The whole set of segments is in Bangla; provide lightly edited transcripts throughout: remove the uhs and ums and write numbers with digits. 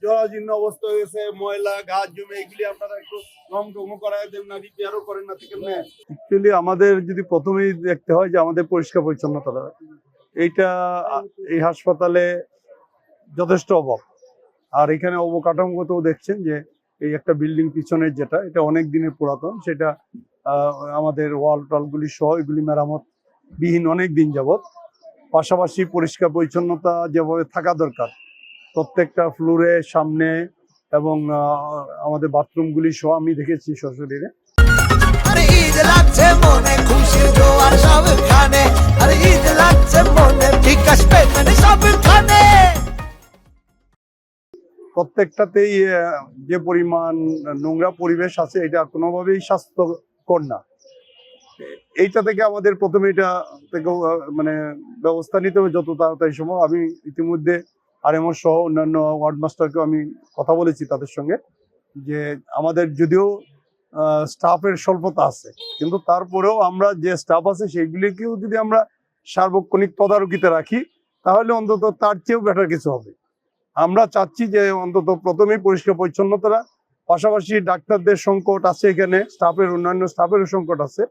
জরাজীর্ণ অবস্থা হয়েছে, ময়লা ঘাস জমে, এগুলি আপনারা একটু রং টং করায় দেন না, রিপেয়ারও করেন না থেকে? অ্যাকচুয়ালি আমাদের যদি প্রথমেই দেখতে হয় যে আমাদের পরিষ্কার পরিচ্ছন্নতা, এইটা এই হাসপাতালে যথেষ্ট অভাব। আর এখানে অবকাঠামোগতও দেখছেন যে এই একটা বিল্ডিং পিছনের যেটা, এটা অনেক দিনের পুরাতন, সেটা আমাদের ওয়াল টলগুলি সহ এগুলি মেরামত বিহীন অনেক দিন যাবৎ। পাশাপাশি পরিষ্কার পরিচ্ছন্নতা যেভাবে থাকা দরকার প্রত্যেকটা ফ্লোরে সামনে, এবং আমাদের বাথরুমগুলি সহ আমি দেখেছি সশরীরে। প্রত্যেকটাতেই যে পরিমাণ নোংরা পরিবেশ আছে, এটা কোনোভাবেই স্বাস্থ্যকর না। এইটা থেকে আমাদের প্রথমে এটা থেকে মানে ব্যবস্থা নিতে হবে যত তাড়াতাড়ি সম্ভব। আমি ইতিমধ্যে আরএমও সহ অন্যান্য ওয়ার্ড মাস্টারকেও আমি কথা বলেছি তাদের সঙ্গে, যে আমাদের যদিও স্টাফের স্বল্পতা আছে, কিন্তু তারপরেও আমরা যে স্টাফ আছে সেইগুলিকেও যদি আমরা সার্বক্ষণিক তদারকিতে রাখি, তাহলে অন্তত তার চেয়েও বেটার কিছু হবে। আমরা চাচ্ছি যে অন্তত প্রথমেই পরিষ্কার পরিচ্ছন্নতা, পাশাপাশি ডাক্তারদের সংকট আছে, এখানে স্টাফের অন্যান্য স্টাফেরও সংকট আছে।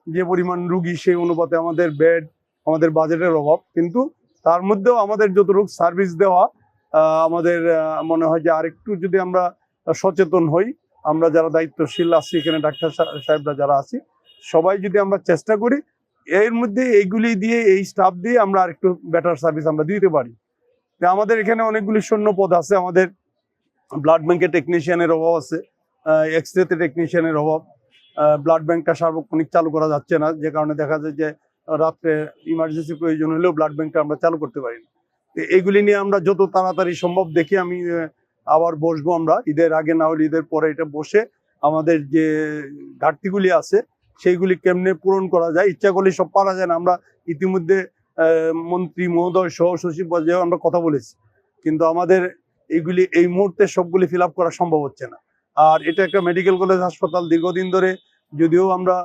যে পরিমাণ রুগী সেই অনুপাতে আমাদের বেড, আমাদের বাজেটের অভাব, কিন্তু তার মধ্যেও আমাদের যতটুকু সার্ভিস দেওয়া, আমাদের মনে হয় যে আরেকটু যদি আমরা সচেতন হই, আমরা যারা দায়িত্বশীল আছি এখানে, ডাক্তার সাহেবরা যারা আছি, সবাই যদি আমরা চেষ্টা করি এর মধ্যে এইগুলি দিয়ে, এই স্টাফ দিয়ে আমরা আরেকটু বেটার সার্ভিস আমরা দিতে পারি। আমাদের এখানে অনেকগুলি শূন্য পদ আছে। আমাদের ব্লাড ব্যাংকে টেকনিশিয়ানের অভাব আছে, এক্সরেতে টেকনিশিয়ানের অভাব। ব্লাড ব্যাংকটা সার্বক্ষণিক চালু করা যাচ্ছে না, যে কারণে দেখা যায় যে রাত্রে ইমার্জেন্সি প্রয়োজন হলেও ব্লাড ব্যাংকটা আমরা চালু করতে পারি না। এইগুলি নিয়ে আমরা যত তাড়াতাড়ি সম্ভব দেখি আমি আবার বসবো, আমরা ঈদের আগে না হলে ঈদের পরে এটা বসে আমাদের যে ঘাটতিগুলি আছে সেইগুলি কেমনে পূরণ করা যায়। ইচ্ছা করলে সব পারা যায় না। আমরা ইতিমধ্যে মন্ত্রী মহোদয় সহ সচিব পর্যায়ে আমরা কথা বলেছি, কিন্তু আমাদের এইগুলি এই মুহূর্তে সবগুলি ফিল আপ করা সম্ভব হচ্ছে না। আর এটা একটা মেডিকেল কলেজ হাসপাতাল, দীর্ঘদিন ধরে যদিও আমরা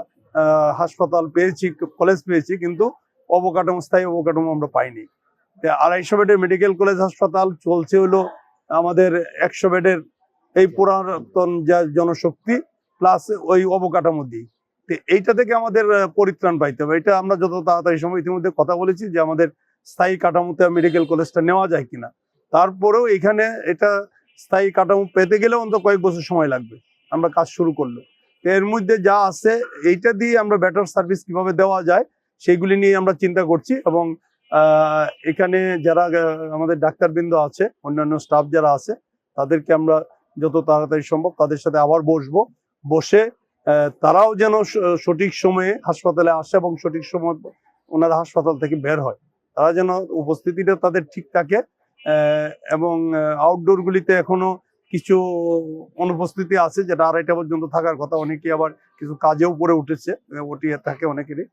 হাসপাতাল পেয়েছি, কলেজ পেয়েছি, কিন্তু অবকাঠামো, স্থায়ী অবকাঠামো আমরা পাইনি। 250 বেডের মেডিকেল কলেজ হাসপাতাল চলছে হলো আমাদের 100 বেডের এই পুরাতন যা জনশক্তি প্লাস ওই অবকাঠামো দিয়ে। এইটা থেকে আমাদের পরিত্রাণ পাইতে হবে। এটা আমরা যত তাড়াতাড়ি সময়, ইতিমধ্যে কথা বলেছি যে আমাদের স্থায়ী কাঠামোতে মেডিকেল কলেজটা নেওয়া যায় কিনা। তারপরেও এখানে এটা স্থায়ী কাঠামো পেতে গেলে অন্তত কয়েক বছর সময় লাগবে আমরা কাজ শুরু করলে। এর মধ্যে যা আছে এইটা দিয়ে আমরা বেটার সার্ভিস কিভাবে দেওয়া যায় সেইগুলি নিয়ে আমরা চিন্তা করছি। এবং এখানে যারা আমাদের ডাক্তারবৃন্দ আছে, অন্যান্য স্টাফ যারা আছে, তাদেরকে আমরা যত তাড়াতাড়ি সম্ভব তাদের সাথে আবার বসে তারাও যেন সঠিক সময়ে হাসপাতালে আসে এবং সঠিক সময় ওনারা হাসপাতাল থেকে বের হয়, তারা যেন উপস্থিতিটা তাদের ঠিক থাকে। এবং আউটডোর গুলিতে এখনো কিছু অনুপস্থিতি আছে, যেটা 2:30 পর্যন্ত থাকার কথা। অনেকে আবার কিছু কাজেও পড়ে উঠেছে, ওটি থাকে অনেকেরই।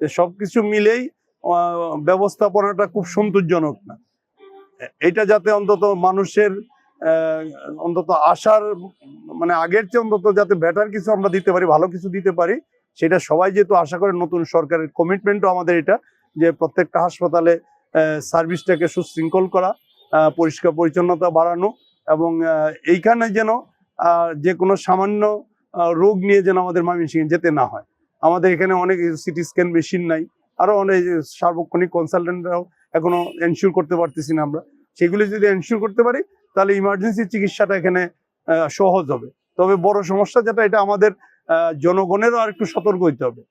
সবকিছু মিলেই ব্যবস্থাপনাটা খুব সন্তোষজনক না। এটা যাতে অন্তত মানুষের অন্তত আশার মানে আগের চেয়ে অন্তত যাতে বেটার কিছু আমরা দিতে পারি, ভালো কিছু দিতে পারি, সেটা সবাই যেহেতু আশা করে। নতুন সরকারের কমিটমেন্টও আমাদের এটা, যে প্রত্যেকটা হাসপাতালে সার্ভিসটাকে সুশৃঙ্খল করা, পরিষ্কার পরিচ্ছন্নতা বাড়ানো, এবং এইখানে যেন যে কোনো সামান্য রোগ নিয়ে যেন আমাদের ময়মনসিংহে যেতে না হয়। আমাদের এখানে অনেক সিটি স্ক্যান মেশিন নাই, আরো অনেক সার্বক্ষণিক কনসালটেন্টরাও এখনো এনশিওর করতে পারতেছি না আমরা। সেগুলি যদি এনশিওর করতে পারি তাহলে ইমার্জেন্সি চিকিৎসাটা এখানে সহজ হবে। তবে বড় সমস্যা যেটা, এটা আমাদের জনগণেরও আর একটু সতর্ক হইতে হবে।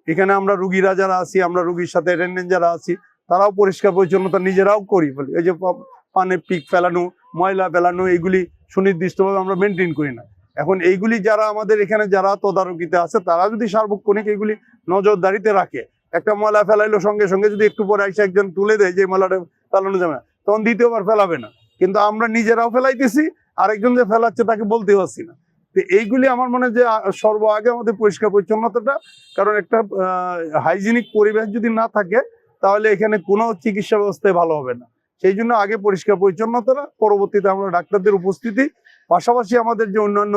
এখানে আমরা রুগীরা যারা আছি, আমরা রুগীর সাথে অ্যাটেন্ডেন্ট যারা আছি, তারাও পরিষ্কার পরিচ্ছন্নতা নিজেরাও করি বলি। এই যে পানে পিক ফেলানো, ময়লা ফেলানো, এইগুলি সুনির্দিষ্টভাবে আমরা মেনটেন করি না। এখন এইগুলি যারা আমাদের এখানে যারা তদারকিতে আছে, তারা যদি সার্বক্ষণিক এইগুলি নজরদারিতে রাখে, একটা ময়লা ফেলাইলো সঙ্গে সঙ্গে যদি একটু পরে এসে একজন তুলে দেয় যে ময়লাটা ফেলানো যাবে না, তখন দ্বিতীয়বার ফেলাবে না। কিন্তু আমরা নিজেরাও ফেলাইতেছি, আরেকজন যে ফেলাচ্ছে তাকে বলতে পারছি না। তো এইগুলি আমার মনে হয় যে সর্বাগে আমাদের পরিষ্কার পরিচ্ছন্নতাটা, কারণ একটা হাইজিনিক পরিবেশ যদি না থাকে তাহলে এখানে কোনো চিকিৎসা ব্যবস্থায় ভালো হবে না। সেই জন্য আগে পরিষ্কার পরিচ্ছন্নতাটা, পরবর্তীতে আমরা ডাক্তারদের উপস্থিতি, পাশাপাশি আমাদের যে অন্যান্য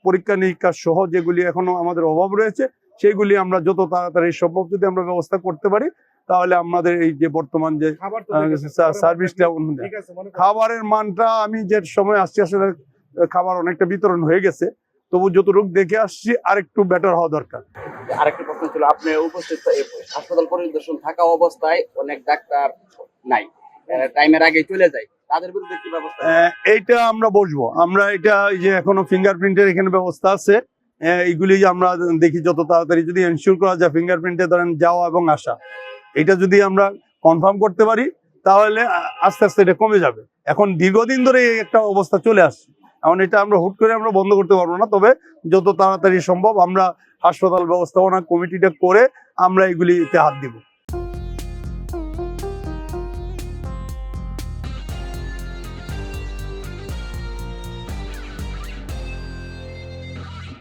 পরীক্ষা নিরীক্ষা সহ যেগুলি এখনো আমাদের অভাব রয়েছে, সেগুলি আমরা যত তাড়াতাড়ি সম্ভব যদি আমরা ব্যবস্থা করতে পারি, তাহলে আমাদের এই যে বর্তমান যে সার্ভিসটা খাবারের মানটা আমি যে সময় আসছি আসলে খাবার অনেকটা বিতরণ হয়ে গেছে, তবু যতটুকু দেখে আসছি আরেকটু বেটার হওয়া দরকার। আরেকটা প্রশ্ন ছিল, আপনি উপস্থিত হাসপাতাল পরিদর্শন থাকা অবস্থায় অনেক ডাক্তার নাই, টাইমের আগে চলে যায়, তাদের বিরুদ্ধে কি ব্যবস্থা? এইটা আমরা বসবো, আমরা এটা এই যে এখনো ফিঙ্গারপ্রিন্টের এখানে ব্যবস্থা আছে, এইগুলি আমরা দেখি যত তাড়াতাড়ি যদি এনশিওর করা যায় ফিঙ্গারপ্রিন্টে ধরেন যাওয়া এবং আসা, এটা যদি আমরা কনফার্ম করতে পারি তাহলে আস্তে আস্তে এটা কমে যাবে। এখন দীর্ঘদিন ধরে এই একটা অবস্থা চলে আসছে, এখন এটা আমরা হুট করে আমরা বন্ধ করতে পারবো না, তবে যত তাড়াতাড়ি সম্ভব আমরা হাসপাতাল ব্যবস্থাপনা কমিটিটা করে আমরা এগুলিতে হাত দিব।